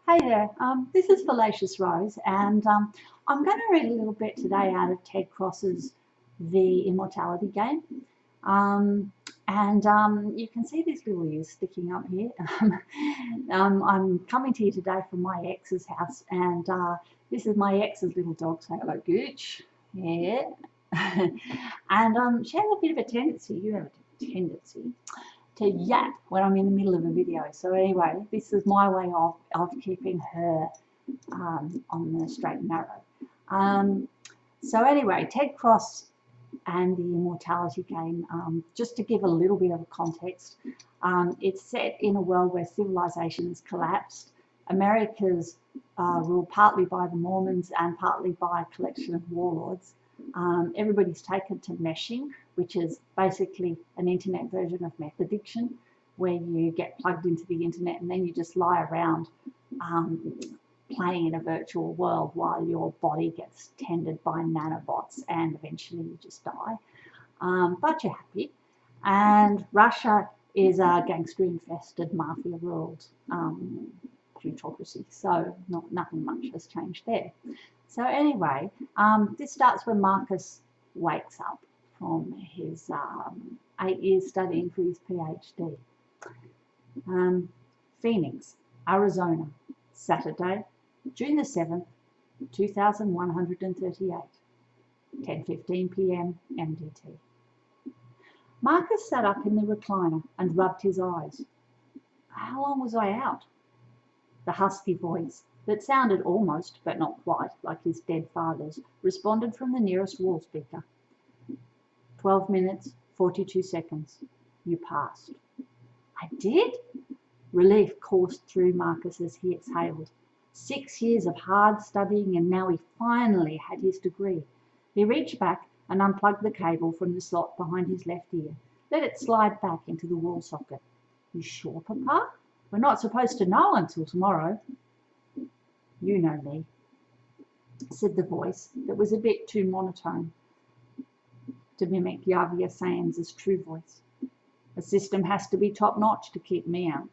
Hey there, this is Fallacious Rose, and I'm going to read a little bit today out of Ted Cross's The Immortality Game. You can see these little ears sticking up here. I'm coming to you today from my ex's house, and this is my ex's little dog. Say hello, Gooch. Yeah. And she has a bit of a tendency, you have a tendency, to yap when I'm in the middle of a video. So anyway, this is my way of keeping her on the straight and narrow. So anyway, Ted Cross and the Immortality Game, just to give a little bit of a context, it's set in a world where civilization has collapsed. America's ruled partly by the Mormons and partly by a collection of warlords. Everybody's taken to meshing, which is basically an internet version of meth addiction, where you get plugged into the internet and then you just lie around playing in a virtual world while your body gets tended by nanobots and eventually you just die. But you're happy. And Russia is a gangster-infested mafia ruled plutocracy, so nothing much has changed there. So anyway, this starts when Marcus wakes up from his 8 years studying for his PhD. Phoenix, Arizona, Saturday, June the 7th, 2138, 10:15 p.m. MDT. Marcus sat up in the recliner and rubbed his eyes. How long was I out? The husky voice, that sounded almost, but not quite, like his dead father's, responded from the nearest wall speaker. 12 minutes, 42 seconds. You passed. I did? Relief coursed through Marcus as he exhaled. 6 years of hard studying, and now he finally had his degree. He reached back and unplugged the cable from the slot behind his left ear. Let it slide back into the wall socket. You sure, Papa? We're not supposed to know until tomorrow. You know me, said the voice that was a bit too monotone to mimic Yavia Sands' true voice. The system has to be top-notch to keep me out.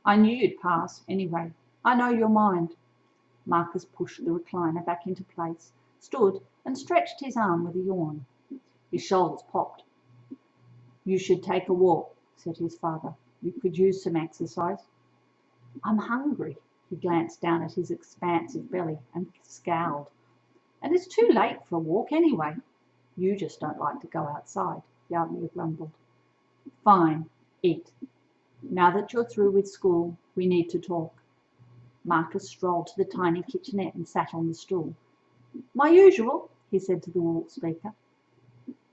I knew you'd pass, anyway. I know your mind. Marcus pushed the recliner back into place, stood and stretched his arm with a yawn. His shoulders popped. You should take a walk, said his father. You could use some exercise. I'm hungry. He glanced down at his expansive belly and scowled. And it's too late for a walk anyway. You just don't like to go outside, Yavia grumbled. Fine, eat. Now that you're through with school, we need to talk. Marcus strolled to the tiny kitchenette and sat on the stool. My usual, he said to the wall speaker.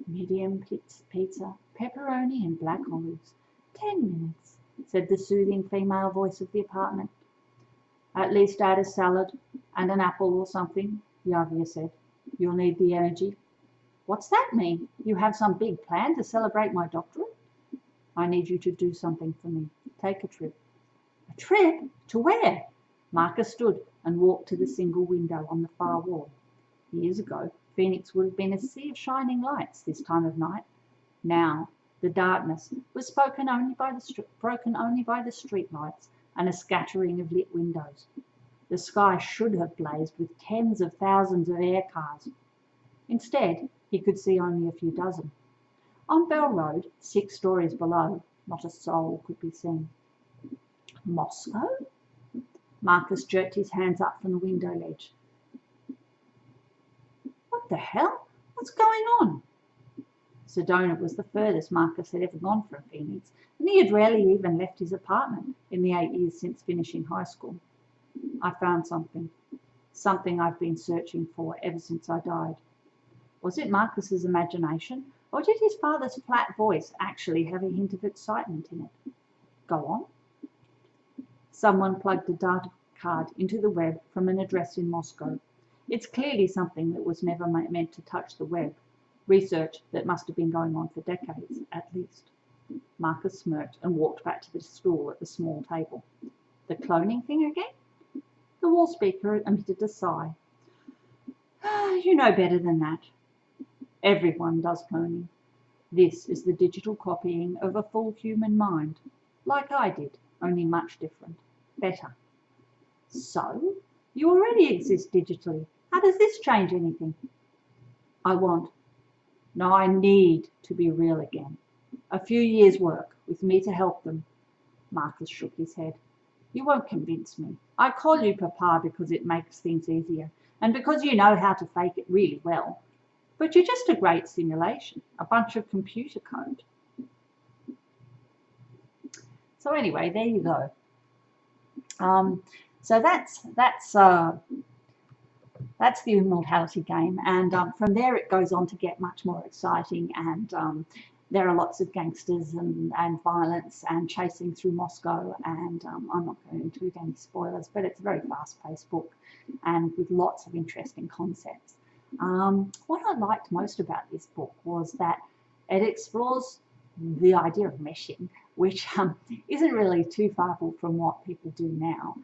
Medium pizza, pepperoni and black olives. 10 minutes, said the soothing female voice of the apartment. At least add a salad and an apple or something, Yavia said. You'll need the energy. What's that mean? You have some big plan to celebrate my doctorate? I need you to do something for me. Take a trip. A trip? To where? Marcus stood and walked to the single window on the far wall. Years ago, Phoenix would have been a sea of shining lights this time of night. Now, the darkness was broken only by the street lights and a scattering of lit windows. The sky should have blazed with tens of thousands of air cars. Instead, he could see only a few dozen. On Bell Road, 6 stories below, not a soul could be seen. Moscow? Marcus jerked his hands up from the window ledge. What the hell? What's going on? Sedona was the furthest Marcus had ever gone from Phoenix, and he had rarely even left his apartment in the 8 years since finishing high school. I found something I've been searching for ever since I died. Was it Marcus's imagination, or did his father's flat voice actually have a hint of excitement in it? Go on. Someone plugged a data card into the web from an address in Moscow. It's clearly something that was never meant to touch the web. Research that must have been going on for decades, at least. Marcus smirked and walked back to the stool at the small table. The cloning thing again? The wall speaker emitted a sigh. You know better than that. Everyone does cloning. This is the digital copying of a full human mind, like I did, only much different, better. So, you already exist digitally. How does this change anything? No, I need to be real again. A few years' work with me to help them. Marcus shook his head. You won't convince me. I call you Papa because it makes things easier, and because you know how to fake it really well. But you're just a great simulation, a bunch of computer code. So anyway, there you go. So that's the Immortality Game, and from there it goes on to get much more exciting, and there are lots of gangsters and violence and chasing through Moscow, and I'm not going to include any spoilers, but it's a very fast-paced book and with lots of interesting concepts. What I liked most about this book was that it explores the idea of meshing, which isn't really too far from what people do now.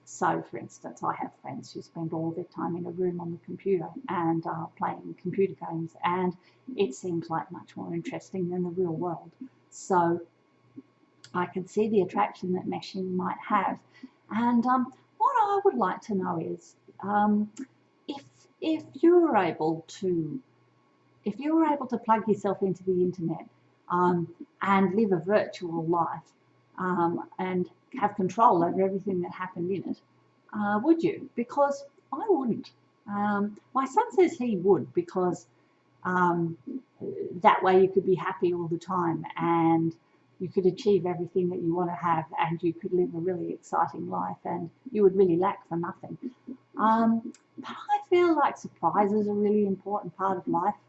So, for instance, I have friends who spend all their time in a room on the computer and playing computer games, and it seems like much more interesting than the real world. So I can see the attraction that meshing might have. And what I would like to know is if you were able to plug yourself into the internet and live a virtual life and have control over everything that happened in it, would you? Because I wouldn't. My son says he would, because that way you could be happy all the time and you could achieve everything that you want to have, and you could live a really exciting life, and you would really lack for nothing. But I feel like surprises are a really important part of life,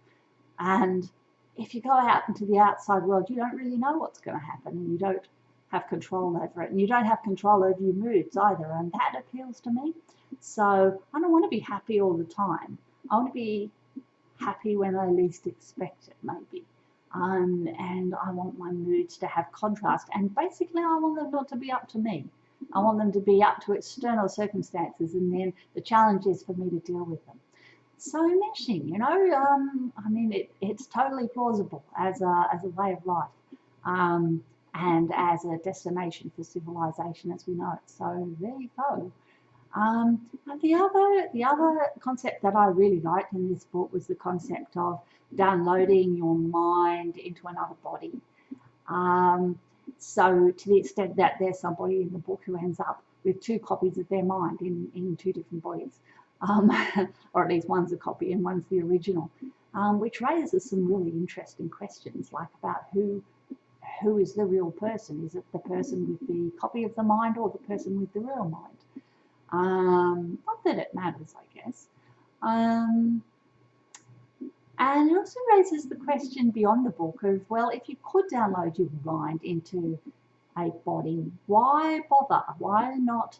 and if you go out into the outside world, you don't really know what's going to happen, and you don't have control over it, and you don't have control over your moods either, and that appeals to me. So I don't want to be happy all the time. I want to be happy when I least expect it, maybe. And I want my moods to have contrast, and basically I want them not to be up to me. I want them to be up to external circumstances, and then the challenge is for me to deal with them. So meshing, I mean, it's totally plausible as a way of life. And as a destination for civilization as we know it. So there you go. And the other concept that I really liked in this book was the concept of downloading your mind into another body. So to the extent that there's somebody in the book who ends up with 2 copies of their mind in 2 different bodies, or at least one's a copy and one's the original, which raises some really interesting questions, like about who is the real person? Is it the person with the copy of the mind, or the person with the real mind? Not that it matters, I guess. And it also raises the question beyond the book of, well, if you could download your mind into a body, why bother? Why not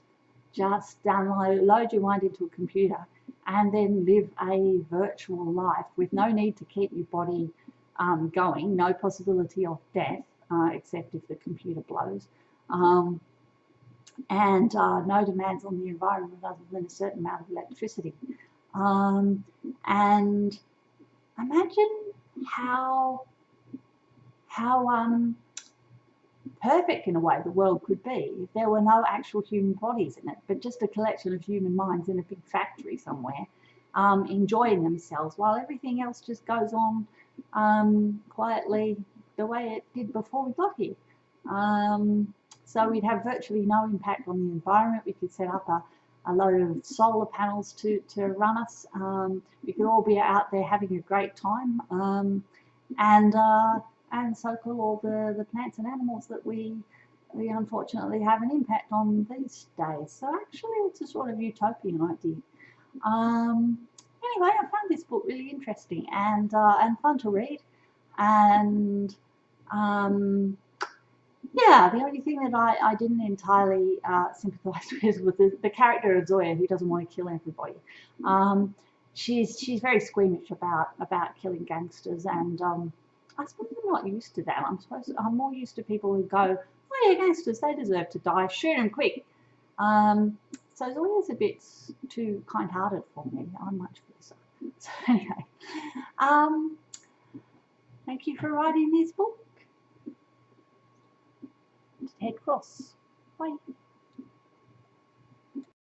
just load your mind into a computer and then live a virtual life with no need to keep your body going, no possibility of death, except if the computer blows, and no demands on the environment other than a certain amount of electricity. And imagine how perfect in a way the world could be if there were no actual human bodies in it, but just a collection of human minds in a big factory somewhere, enjoying themselves while everything else just goes on quietly the way it did before we got here. So we'd have virtually no impact on the environment. We could set up a load of solar panels to run us. We could all be out there having a great time, and so could all the plants and animals that we unfortunately have an impact on these days. So actually it's a sort of utopian idea. Anyway, I found this book really interesting and fun to read, and yeah, the only thing that I didn't entirely sympathise with was the character of Zoya, who doesn't want to kill everybody. She's very squeamish about killing gangsters, and I suppose I'm not used to that. I'm more used to people who go, oh yeah, gangsters, they deserve to die, shoot them quick. So Zoya's a bit too kind-hearted for me. I'm much fiercer. So anyway, thank you for writing this book. Ted Cross. Bye.